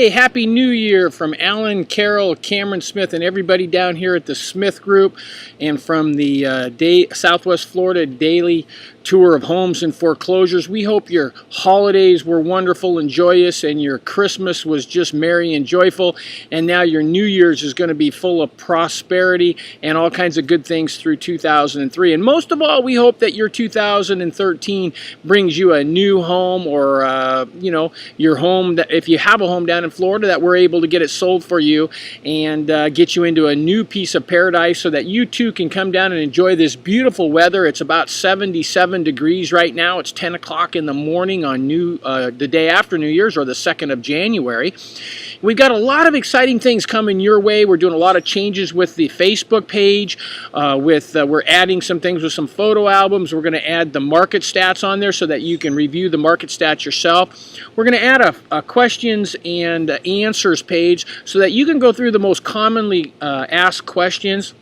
Hey, Happy New Year from Alan, Carol, Cameron Smith, and everybody down here at the Smith Group, and from the Southwest Florida Daily Tour of Homes and Foreclosures. We hope your holidays were wonderful and joyous, and your Christmas was just merry and joyful, and now your New Year's is going to be full of prosperity and all kinds of good things through 2003. And most of all, we hope that your 2013 brings you a new home, or your home, that if you have a home down in Florida, that we're able to get it sold for you and get you into a new piece of paradise so that you too can come down and enjoy this beautiful weather. It's about 77 degrees right now. It's 10 o'clock in the morning on the day after New Year's, or the 2nd of January. We've got a lot of exciting things coming your way. We're doing a lot of changes with the Facebook page. We're adding some things with some photo albums. We're going to add the market stats on there so that you can review the market stats yourself. We're going to add a questions and answers page so that you can go through the most commonly asked questions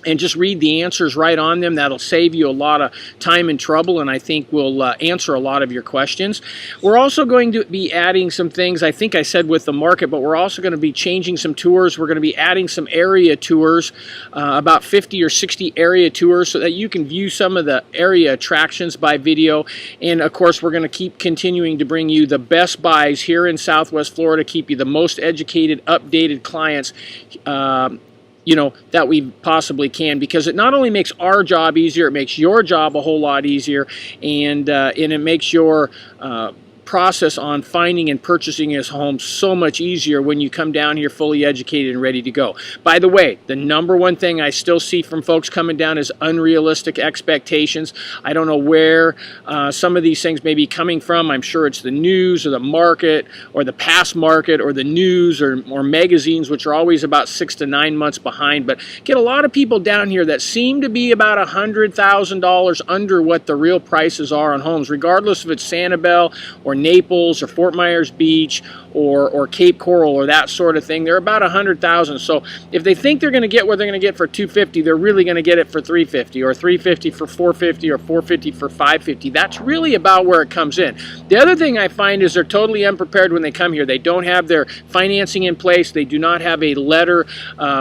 and just read the answers right on them. That'll save you a lot of time and trouble, and I think will answer a lot of your questions. We're also going to be adding some things, I think I said with the market, but we're also going to be changing some tours. We're going to be adding some area tours, about 50 or 60 area tours, so that you can view some of the area attractions by video. And of course, we're going to keep continuing to bring you the best buys here in Southwest Florida, keep you the most educated, updated clients that we possibly can, because it not only makes our job easier, it makes your job a whole lot easier, and it makes your process on finding and purchasing his home so much easier when you come down here fully educated and ready to go. By the way, the number one thing I still see from folks coming down is unrealistic expectations. I don't know where some of these things may be coming from. I'm sure it's the news or the market or the past market or the news or magazines, which are always about 6 to 9 months behind. But get a lot of people down here that seem to be about $100,000 under what the real prices are on homes, regardless if it's Sanibel or Naples or Fort Myers Beach or Cape Coral or that sort of thing. They're about $100,000. So if they think they're going to get what they're going to get for $250, they're really going to get it for $350, or $350 for $450, or $450 for $550. That's really about where it comes in. The other thing I find is they're totally unprepared when they come here. They don't have their financing in place. They do not have a letter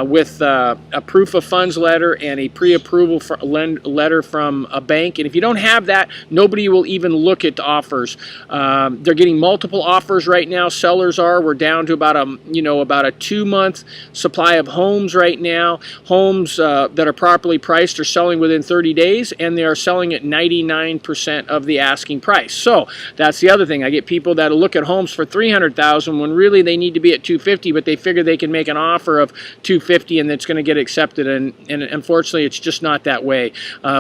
with a proof of funds letter and a pre-approval letter from a bank. And if you don't have that, nobody will even look at offers. They're getting multiple offers right now. Sellers are. We're down to about a 2-month supply of homes right now. Homes that are properly priced are selling within 30 days, and they are selling at 99% of the asking price. So that's the other thing. I get people that look at homes for $300,000 when really they need to be at $250, but they figure they can make an offer of $250 and it's going to get accepted. And unfortunately, it's just not that way.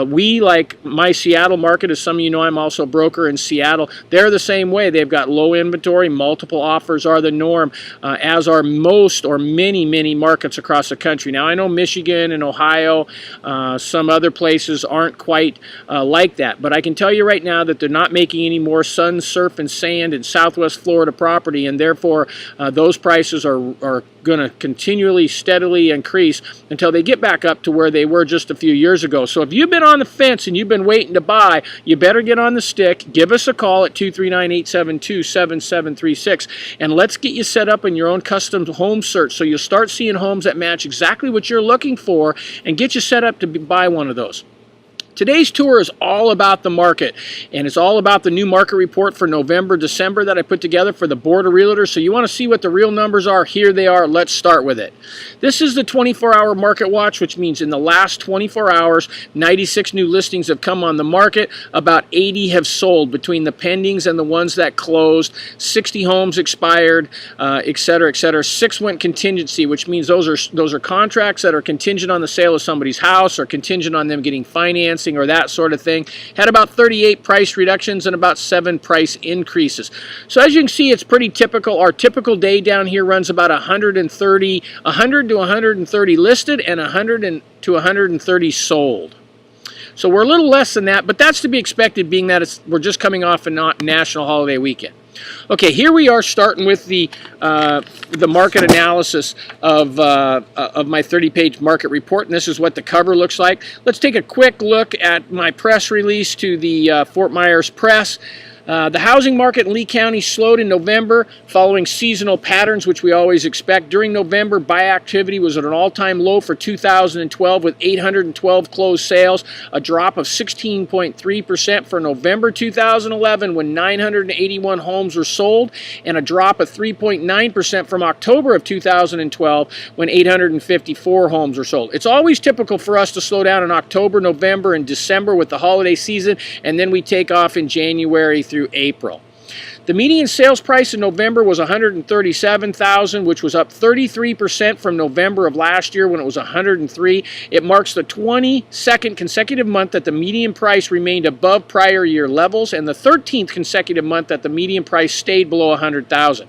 We, like my Seattle market, as some of you know, I'm also a broker in Seattle. They're the same way. They've got low inventory. Multiple offers are the norm, as are most or many markets across the country. Now, I know Michigan and Ohio, some other places aren't quite like that, but I can tell you right now that they're not making any more sun, surf, and sand in Southwest Florida property, and therefore those prices are going to continually, steadily increase until they get back up to where they were just a few years ago. So if you've been on the fence and you've been waiting to buy, you better get on the stick. Give us a call at 239-872-7736, and let's get you set up in your own custom home search so you'll start seeing homes that match exactly what you're looking for and get you set up to buy one of those. Today's tour is all about the market, and it's all about the new market report for November, December that I put together for the Board of Realtors. So you want to see what the real numbers are? Here they are. Let's start with it. This is the 24-hour market watch, which means in the last 24 hours, 96 new listings have come on the market. About 80 have sold between the pendings and the ones that closed. 60 homes expired, et cetera, et cetera. 6 went contingency, which means those are contracts that are contingent on the sale of somebody's house or contingent on them getting financing or that sort of thing. Had about 38 price reductions and about 7 price increases. So as you can see, it's pretty typical. Our typical day down here runs about 100 to 130 listed and 100 to 130 sold. So we're a little less than that, but that's to be expected, being that we're just coming off a national holiday weekend. Okay, here we are starting with the market analysis of my 30-page market report, and this is what the cover looks like. Let's take a quick look at my press release to the Fort Myers Press. The housing market in Lee County slowed in November following seasonal patterns, which we always expect. During November, buy activity was at an all-time low for 2012 with 812 closed sales, a drop of 16.3% for November 2011 when 981 homes were sold, and a drop of 3.9% from October of 2012 when 854 homes were sold. It's always typical for us to slow down in October, November, and December with the holiday season, and then we take off in January through April. The median sales price in November was $137,000, which was up 33% from November of last year when it was $103,000. It marks the 22nd consecutive month that the median price remained above prior year levels and the 13th consecutive month that the median price stayed below $100,000.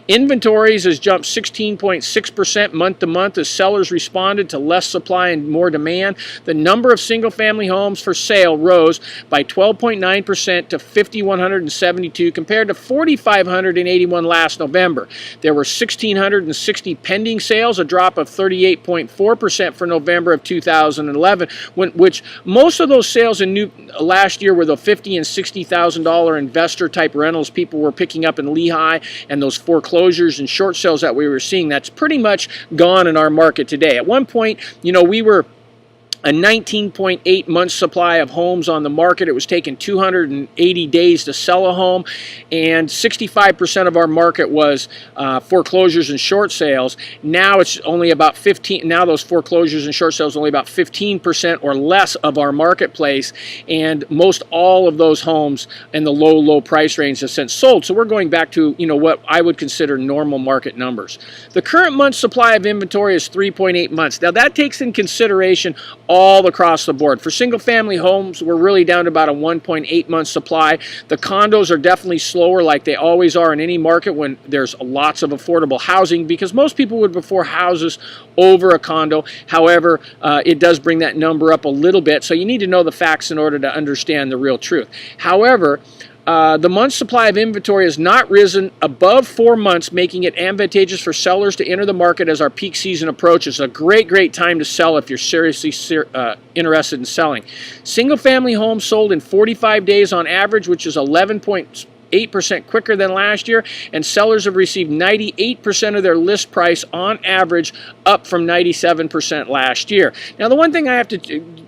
Inventories has jumped 16.6% month to month as sellers responded to less supply and more demand. The number of single-family homes for sale rose by 12.9% to 5,172 compared to 4,581 last November. There were 1,660 pending sales, a drop of 38.4% for November of 2011, which most of those sales in last year were the $50,000 and $60,000 investor type rentals people were picking up in Lehigh, and those foreclosures and short sales that we were seeing. That's pretty much gone in our market today. At one point, we were a 19.8 month supply of homes on the market. It was taking 280 days to sell a home, and 65% of our market was foreclosures and short sales. Now it's only about 15. Now those foreclosures and short sales are only about 15% or less of our marketplace, and most all of those homes in the low price range have since sold. So we're going back to what I would consider normal market numbers. The current month supply of inventory is 3.8 months. Now that takes in consideration all across the board. For single-family homes, we're really down to about a 1.8 month supply. The condos are definitely slower, like they always are in any market when there's lots of affordable housing, because most people would prefer houses over a condo. However, it does bring that number up a little bit, so you need to know the facts in order to understand the real truth. However, the month supply of inventory has not risen above 4 months, making it advantageous for sellers to enter the market as our peak season approaches. A great time to sell if you're seriously interested in selling. Single-family homes sold in 45 days on average, which is 11.8% quicker than last year, and sellers have received 98% of their list price on average, up from 97% last year. Now, the one thing I have to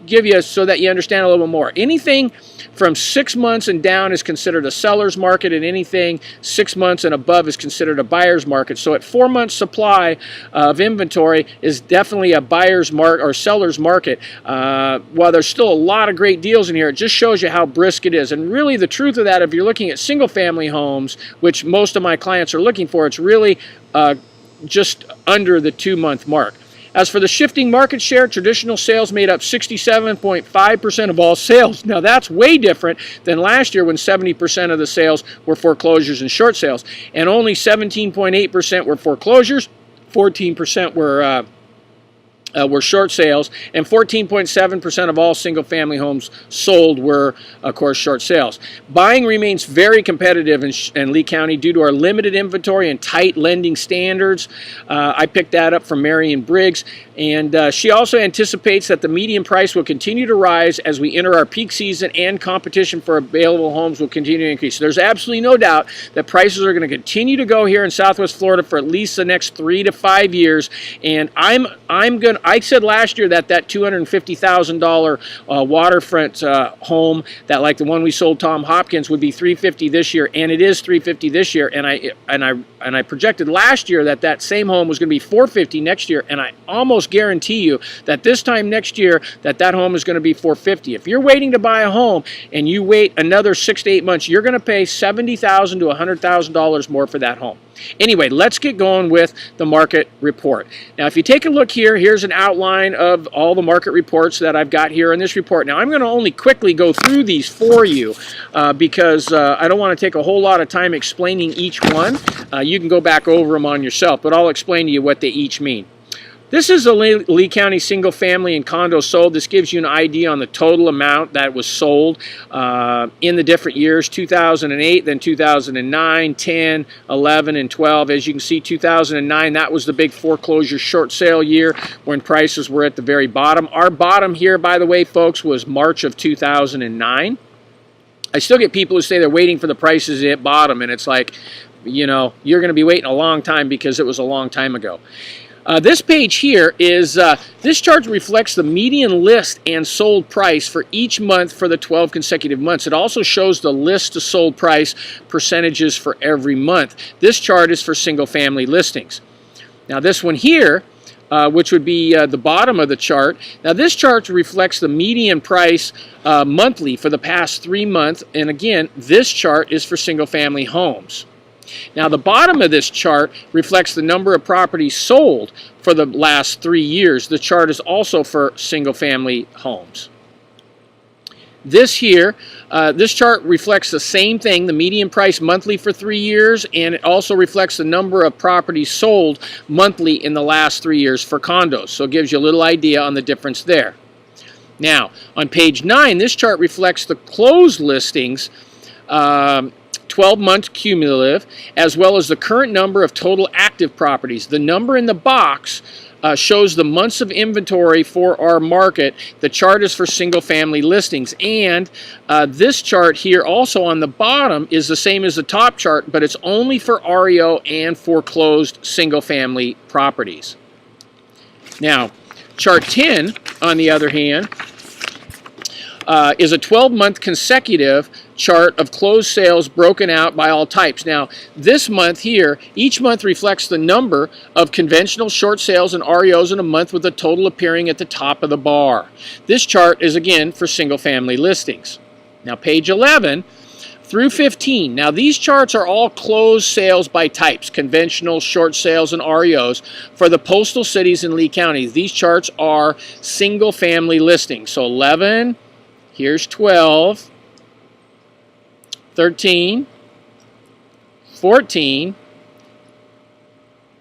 give you so that you understand a little bit more, anything from 6 months and down is considered a seller's market, and anything 6 months and above is considered a buyer's market. So at 4 months supply of inventory is definitely a buyer's market or seller's market. While there's still a lot of great deals in here, it just shows you how brisk it is. And really the truth of that, if you're looking at single family homes, which most of my clients are looking for, it's really just under the 2 month mark. As for the shifting market share, traditional sales made up 67.5% of all sales. Now that's way different than last year when 70% of the sales were foreclosures and short sales, and only 17.8% were foreclosures, 14% were short sales, and 14.7% of all single-family homes sold were, of course, short sales. Buying remains very competitive in Lee County due to our limited inventory and tight lending standards. I picked that up from Marion Briggs, and she also anticipates that the median price will continue to rise as we enter our peak season, and competition for available homes will continue to increase. So there's absolutely no doubt that prices are going to continue to go here in Southwest Florida for at least the next 3 to 5 years, and I said last year that $250,000 waterfront home, that like the one we sold Tom Hopkins, would be $350,000 this year, and it is $350,000 this year. And I projected last year that same home was going to be $450,000 next year, and I almost guarantee you that this time next year that home is going to be $450,000. If you're waiting to buy a home and you wait another 6 to 8 months, you're going to pay $70,000 to $100,000 more for that home. Anyway, let's get going with the market report. Now, if you take a look here, here's an outline of all the market reports that I've got here in this report. Now, I'm going to only quickly go through these for you because I don't want to take a whole lot of time explaining each one. You can go back over them on yourself, but I'll explain to you what they each mean. This is the Lee County single family and condo sold. This gives you an idea on the total amount that was sold in the different years, 2008, then 2009, 10, 11, and 12. As you can see, 2009, that was the big foreclosure short sale year when prices were at the very bottom. Our bottom here, by the way, folks, was March of 2009. I still get people who say they're waiting for the prices to hit bottom, and it's like, you know, you're going to be waiting a long time because it was a long time ago. This page here is, this chart reflects the median list and sold price for each month for the 12 consecutive months. It also shows the list to sold price percentages for every month. This chart is for single family listings. Now this one here, which would be the bottom of the chart. Now this chart reflects the median price monthly for the past 3 months, and again, this chart is for single family homes. Now the bottom of this chart reflects the number of properties sold for the last 3 years. The chart is also for single family homes. This here, this chart reflects the same thing, the median price monthly for 3 years, and it also reflects the number of properties sold monthly in the last 3 years for condos. So it gives you a little idea on the difference there. Now, on page 9, this chart reflects the closed listings, 12-month cumulative, as well as the current number of total active properties. The number in the box shows the months of inventory for our market. The chart is for single family listings, and this chart here also on the bottom is the same as the top chart, but it's only for REO and foreclosed single family properties. Now, chart 10, on the other hand, is a 12-month consecutive chart of closed sales broken out by all types. Now, this month here, each month reflects the number of conventional short sales and REOs in a month, with the total appearing at the top of the bar. This chart is again for single family listings. Now, page 11 through 15. Now, these charts are all closed sales by types, conventional, short sales, and REOs for the postal cities in Lee County. These charts are single family listings. So 11, here's 12, 13, 14,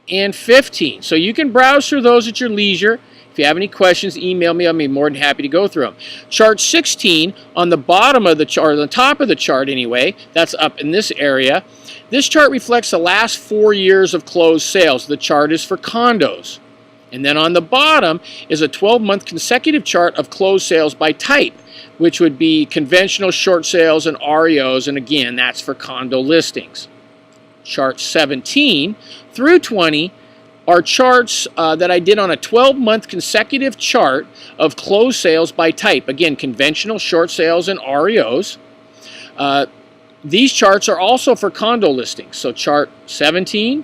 and 15. So you can browse through those at your leisure. If you have any questions, email me. I'll be more than happy to go through them. Chart 16 on the bottom of the chart, or the top of the chart anyway, that's up in this area. This chart reflects the last 4 years of closed sales. The chart is for condos. And then on the bottom is a 12-month consecutive chart of closed sales by type, which would be conventional, short sales, and REOs, and again, that's for condo listings. Chart 17 through 20 are charts that I did on a 12-month consecutive chart of closed sales by type. Again, conventional, short sales, and REOs. These charts are also for condo listings. So chart 17,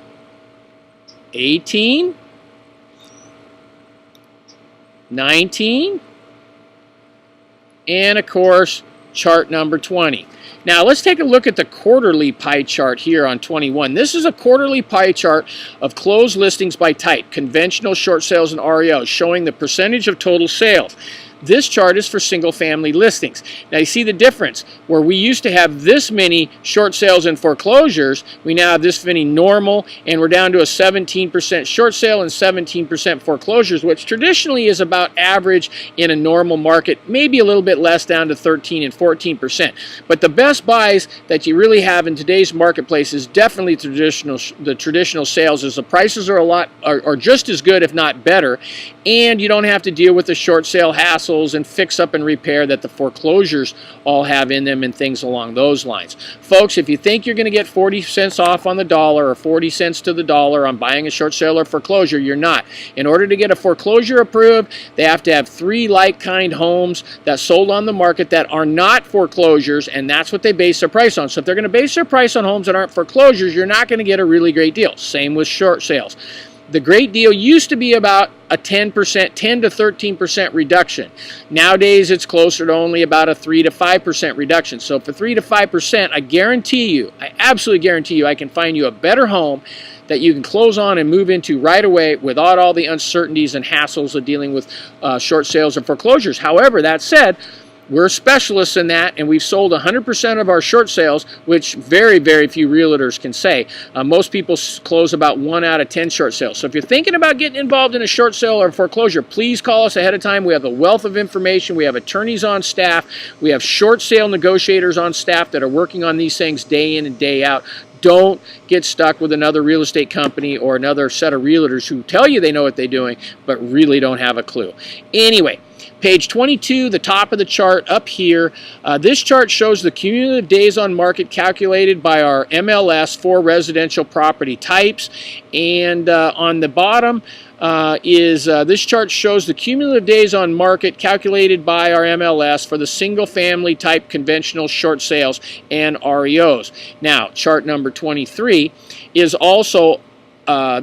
18, 19, and of course, chart number 20. Now let's take a look at the quarterly pie chart here on 21. This is a quarterly pie chart of closed listings by type, conventional, short sales, and REOs, showing the percentage of total sales. This chart is for single family listings. Now you see the difference. Where we used to have this many short sales and foreclosures, we now have this many normal, and we're down to a 17% short sale and 17% foreclosures, which traditionally is about average in a normal market, maybe a little bit less, down to 13 and 14%. But the best buys that you really have in today's marketplace is definitely the traditional sales, as the prices are just as good, if not better, and you don't have to deal with the short sale hassles and fix up and repair that the foreclosures all have in them and things along those lines. Folks, if you think you're going to get 40 cents off on the dollar or 40 cents to the dollar on buying a short sale or foreclosure, you're not. In order to get a foreclosure approved, they have to have 3 like-kind homes that sold on the market that are not foreclosures, and that's what they base their price on. So if they're going to base their price on homes that aren't foreclosures, you're not going to get a really great deal. Same with short sales. The great deal used to be about a 10% to 13% reduction. Nowadays, it's closer to only about a 3 to 5% reduction. So for 3 to 5%, I guarantee you, I absolutely guarantee you, I can find you a better home that you can close on and move into right away without all the uncertainties and hassles of dealing with short sales and foreclosures. However, that said, we're specialists in that, and we've sold 100% of our short sales, which very, very few realtors can say. Most people close about 1 out of 10 short sales. So if you're thinking about getting involved in a short sale or foreclosure, please call us ahead of time. We have a wealth of information. We have attorneys on staff. We have short sale negotiators on staff that are working on these things day in and day out. Don't get stuck with another real estate company or another set of realtors who tell you they know what they're doing, but really don't have a clue. Anyway, page 22, the top of the chart up here. This chart shows the cumulative days on market calculated by our MLS for residential property types. And on the bottom this chart shows the cumulative days on market calculated by our MLS for the single family type conventional short sales and REOs. Now, chart number 23 is also,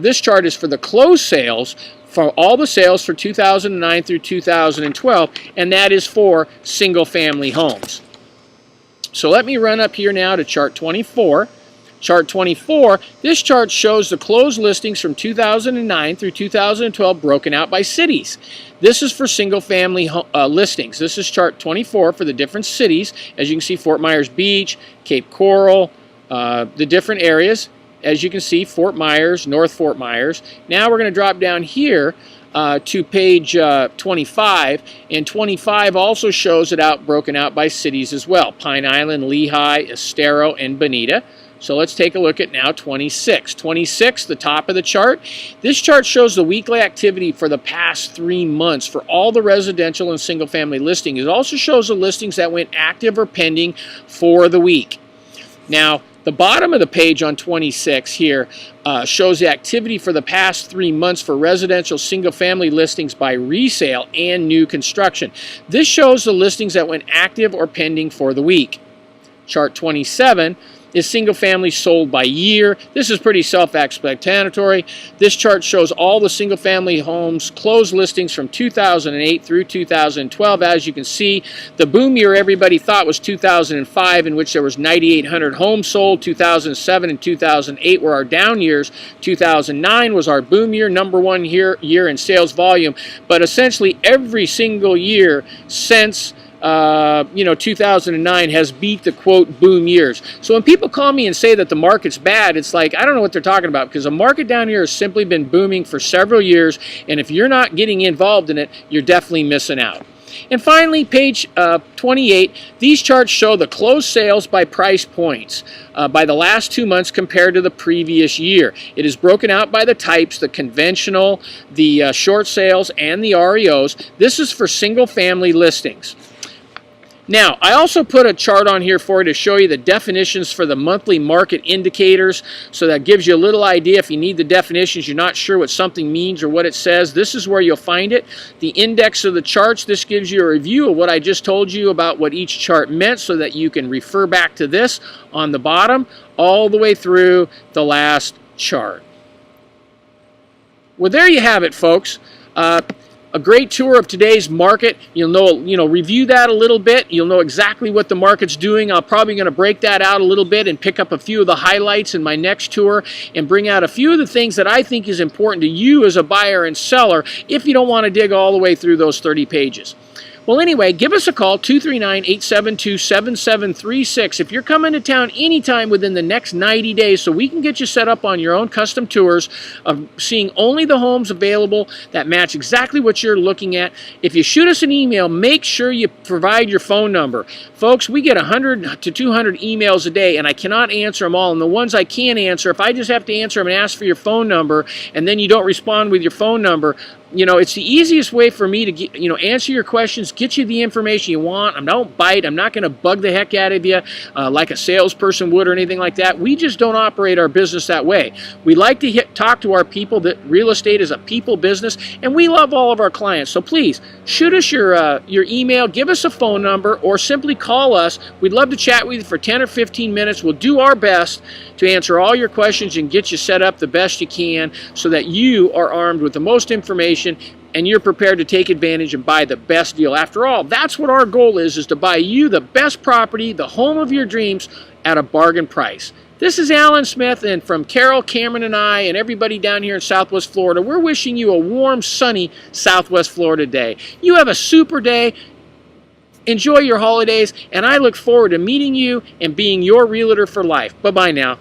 this chart is for the closed sales for all the sales for 2009 through 2012, and that is for single family homes. So let me run up here now to chart 24. Chart 24, this chart shows the closed listings from 2009 through 2012 broken out by cities. This is for single family listings. This is chart 24 for the different cities. As you can see, Fort Myers Beach, Cape Coral, the different areas. As you can see, Fort Myers, North Fort Myers. Now we're going to drop down here to page 25, and 25 also shows it broken out by cities as well. Pine Island, Lehigh, Estero, and Bonita. So let's take a look at now 26. 26, the top of the chart. This chart shows the weekly activity for the past 3 months for all the residential and single family listings. It also shows the listings that went active or pending for the week. Now, the bottom of the page on 26 here shows the activity for the past 3 months for residential single-family listings by resale and new construction. This shows the listings that went active or pending for the week. Chart 27 is single family sold by year. This is pretty self-explanatory. This chart shows all the single family homes closed listings from 2008 through 2012. As you can see, the boom year everybody thought was 2005, in which there was 9,800 homes sold. 2007 and 2008 were our down years. 2009 was our boom year, #1 year in sales volume. But essentially every single year since 2009 has beat the quote boom years. So when people call me and say that the market's bad, it's like, I don't know what they're talking about, because the market down here has simply been booming for several years, and if you're not getting involved in it, you're definitely missing out. And finally, page 28, these charts show the closed sales by price points by the last 2 months compared to the previous year. It is broken out by the types, the conventional, the short sales, and the REOs. This is for single family listings. Now, I also put a chart on here for you to show you the definitions for the monthly market indicators, so that gives you a little idea. If you need the definitions, you're not sure what something means or what it says, this is where you'll find it. The index of the charts, this gives you a review of what I just told you about what each chart meant, so that you can refer back to this on the bottom all the way through the last chart. Well, there you have it, folks. A great tour of today's market. You'll know, review that a little bit. You'll know exactly what the market's doing. I'm probably going to break that out a little bit and pick up a few of the highlights in my next tour and bring out a few of the things that I think is important to you as a buyer and seller if you don't want to dig all the way through those 30 pages. Well, anyway, give us a call, 239-872-7736. If you're coming to town anytime within the next 90 days, so we can get you set up on your own custom tours of seeing only the homes available that match exactly what you're looking at. If you shoot us an email, make sure you provide your phone number. Folks, we get 100 to 200 emails a day, and I cannot answer them all. And the ones I can answer, if I just have to answer them and ask for your phone number, and then you don't respond with your phone number, it's the easiest way for me to get, answer your questions, get you the information you want. I don't bite. I'm not going to bug the heck out of you like a salesperson would or anything like that. We just don't operate our business that way. We like to talk to our people. That real estate is a people business, and we love all of our clients. So please shoot us your email, give us a phone number, or simply call us. We'd love to chat with you for 10 or 15 minutes. We'll do our best to answer all your questions and get you set up the best you can, so that you are armed with the most information and you're prepared to take advantage and buy the best deal. After all, that's what our goal is to buy you the best property, the home of your dreams, at a bargain price. This is Alan Smith, and from Carol, Cameron, and I, and everybody down here in Southwest Florida, we're wishing you a warm, sunny Southwest Florida day. You have a super day. Enjoy your holidays, and I look forward to meeting you and being your realtor for life. Bye-bye now.